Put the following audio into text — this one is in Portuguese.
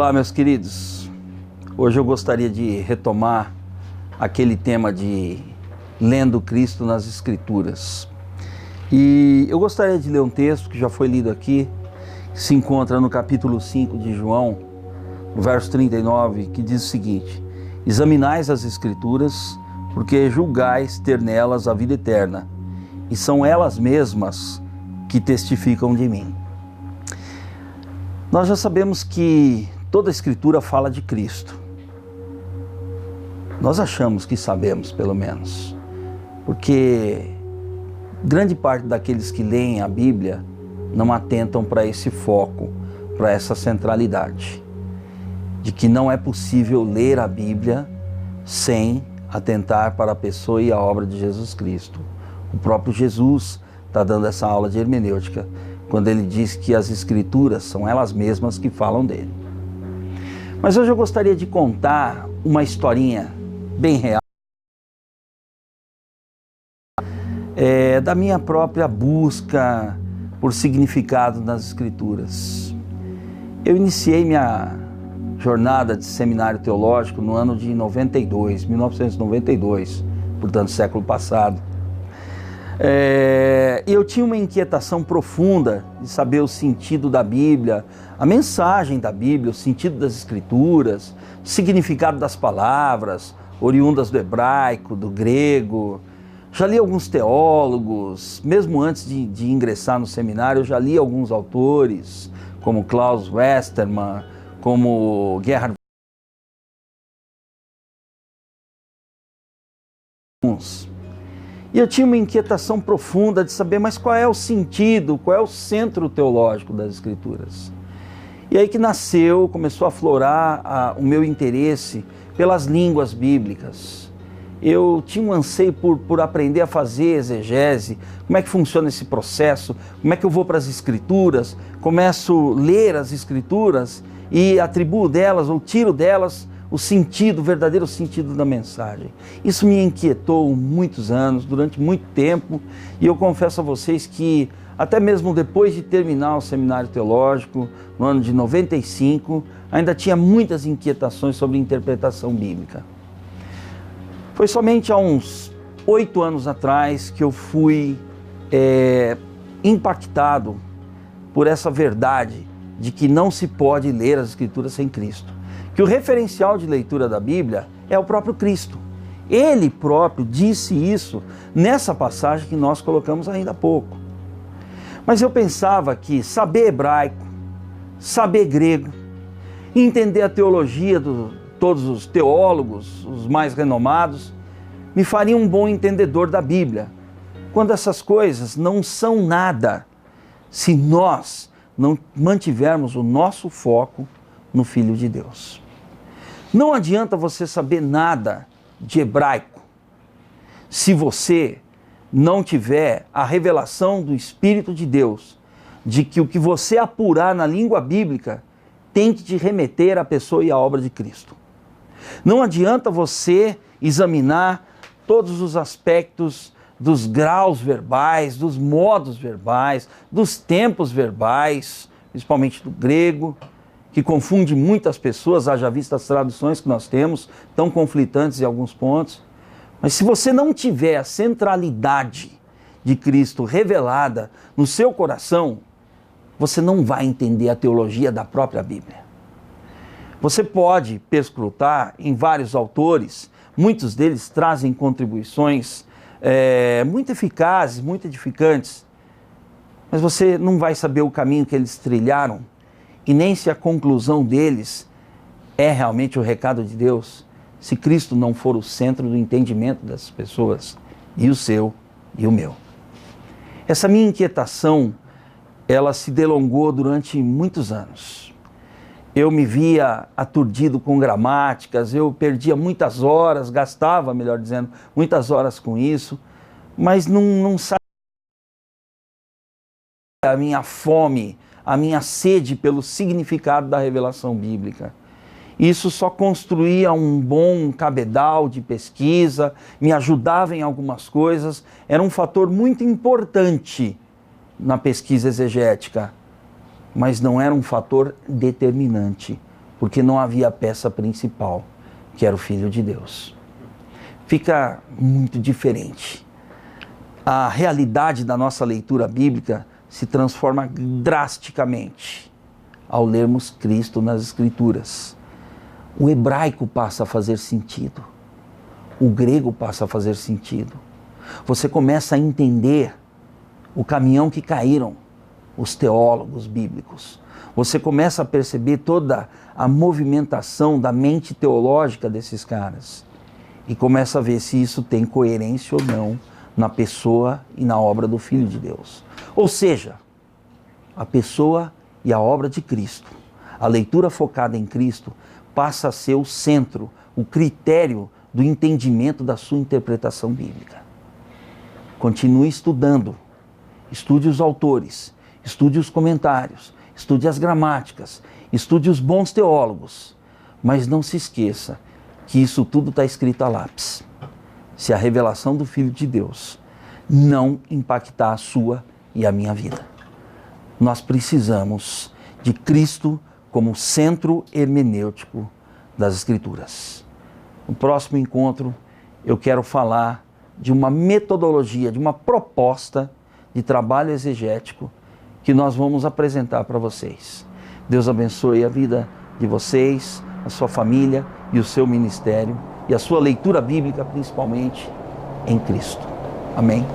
Olá, meus queridos. Hoje eu gostaria de retomar aquele tema de lendo Cristo nas Escrituras. E eu gostaria de ler um texto que já foi lido aqui, que se encontra no capítulo 5 de João, no verso 39, que diz o seguinte: examinais as Escrituras, porque julgais ter nelas a vida eterna, e são elas mesmas que testificam de mim. Nós já sabemos que toda a Escritura fala de Cristo. Nós achamos que sabemos, pelo menos, porque grande parte daqueles que leem a Bíblia não atentam para esse foco, para essa centralidade, de que não é possível ler a Bíblia sem atentar para a pessoa e a obra de Jesus Cristo. O próprio Jesus está dando essa aula de hermenêutica, quando ele diz que as Escrituras são elas mesmas que falam dele. Mas hoje eu gostaria de contar uma historinha bem real, da minha própria busca por significado nas Escrituras. Eu iniciei minha jornada de seminário teológico no ano de 1992, portanto, século passado. Eu tinha uma inquietação profunda de saber o sentido da Bíblia, a mensagem da Bíblia, o sentido das Escrituras, o significado das palavras, oriundas do hebraico, do grego. Já li alguns teólogos, mesmo antes de ingressar no seminário, eu já li alguns autores, como Klaus Westermann, como Gerhard. E eu tinha uma inquietação profunda de saber, mas qual é o sentido, qual é o centro teológico das Escrituras? E aí que começou a aflorar o meu interesse pelas línguas bíblicas. Eu tinha um anseio por aprender a fazer exegese, como é que funciona esse processo, como é que eu vou para as Escrituras, começo a ler as Escrituras e atribuo delas ou tiro delas o sentido, o verdadeiro sentido da mensagem. Isso me inquietou muitos anos, durante muito tempo, e eu confesso a vocês que até mesmo depois de terminar o seminário teológico, no ano de 95, ainda tinha muitas inquietações sobre interpretação bíblica. Foi somente há uns 8 anos atrás que eu fui impactado por essa verdade de que não se pode ler as Escrituras sem Cristo. Que o referencial de leitura da Bíblia é o próprio Cristo. Ele próprio disse isso nessa passagem que nós colocamos ainda há pouco. Mas eu pensava que saber hebraico, saber grego, entender a teologia de todos os teólogos, os mais renomados, me faria um bom entendedor da Bíblia, quando essas coisas não são nada se nós não mantivermos o nosso foco no Filho de Deus. Não adianta você saber nada de hebraico se você não tiver a revelação do Espírito de Deus de que o que você apurar na língua bíblica tem que te remeter à pessoa e à obra de Cristo. Não adianta você examinar todos os aspectos dos graus verbais, dos modos verbais, dos tempos verbais, principalmente do grego, que confunde muitas pessoas, haja vista as traduções que nós temos, tão conflitantes em alguns pontos. Mas se você não tiver a centralidade de Cristo revelada no seu coração, você não vai entender a teologia da própria Bíblia. Você pode perscrutar em vários autores, muitos deles trazem contribuições muito eficazes, muito edificantes, mas você não vai saber o caminho que eles trilharam, e nem se a conclusão deles é realmente o recado de Deus, se Cristo não for o centro do entendimento das pessoas, e o seu e o meu. Essa minha inquietação, ela se delongou durante muitos anos. Eu me via aturdido com gramáticas, eu perdia muitas horas, gastava, melhor dizendo, muitas horas com isso, mas não sabia a minha fome, a minha sede pelo significado da revelação bíblica. Isso só construía um bom cabedal de pesquisa, me ajudava em algumas coisas, era um fator muito importante na pesquisa exegética, mas não era um fator determinante, porque não havia a peça principal, que era o Filho de Deus. Fica muito diferente. A realidade da nossa leitura bíblica se transforma drasticamente ao lermos Cristo nas Escrituras. O hebraico passa a fazer sentido. O grego passa a fazer sentido. Você começa a entender o caminhão que caíram os teólogos bíblicos. Você começa a perceber toda a movimentação da mente teológica desses caras. E começa a ver se isso tem coerência ou não na pessoa e na obra do Filho de Deus. Ou seja, a pessoa e a obra de Cristo, a leitura focada em Cristo, passa a ser o centro, o critério do entendimento da sua interpretação bíblica. Continue estudando, estude os autores, estude os comentários, estude as gramáticas, estude os bons teólogos, mas não se esqueça que isso tudo está escrito a lápis. Se a revelação do Filho de Deus não impactar a sua e a minha vida. Nós precisamos de Cristo como centro hermenêutico das Escrituras. No próximo encontro, eu quero falar de uma metodologia, de uma proposta de trabalho exegético que nós vamos apresentar para vocês. Deus abençoe a vida de vocês, a sua família e o seu ministério e a sua leitura bíblica, principalmente em Cristo. Amém?